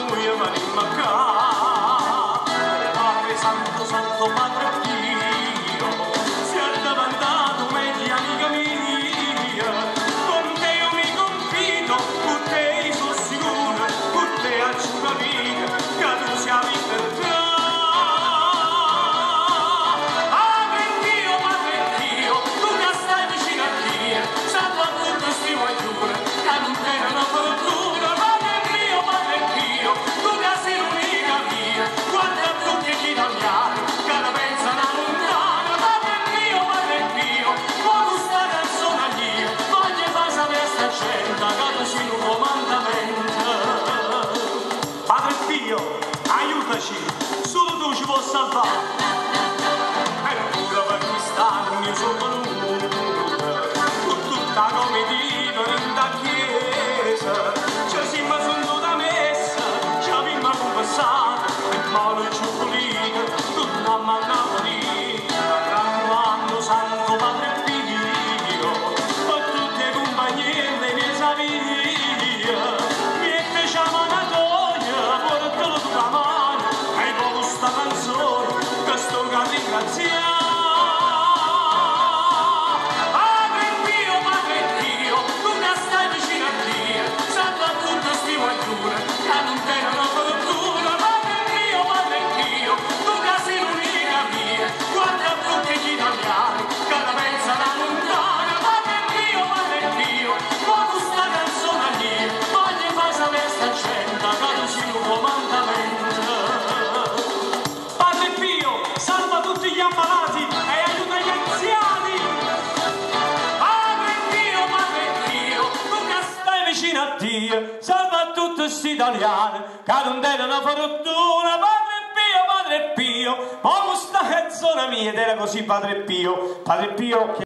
noi venimmo a casa. Padre Santo, Santo Padre Pio, si è davantato meglio amica mia, con te io mi confido, con te sono sicuro, con te aggiungo amica, che tu sia libertà. Padre Pio, aiutaci, solo tu ci puoi salvare. Eppure per quest'anno io sono venuto, con tutta comitiva in da chiesa, ci siamo seduti a messa, ci abbiamo conversato, e poi ci pulito, tutta a mannato lì, raccomando Santo Padre Pio, per tutte le compagnie dei miei amici. Gli ammalati e aiuta gli anziani. Padre Pio, tu che stai vicino a Dio, salva a tutti questi italiani che non tenono fortuna. Padre Pio, ma questa è zona mia ed era così Padre Pio.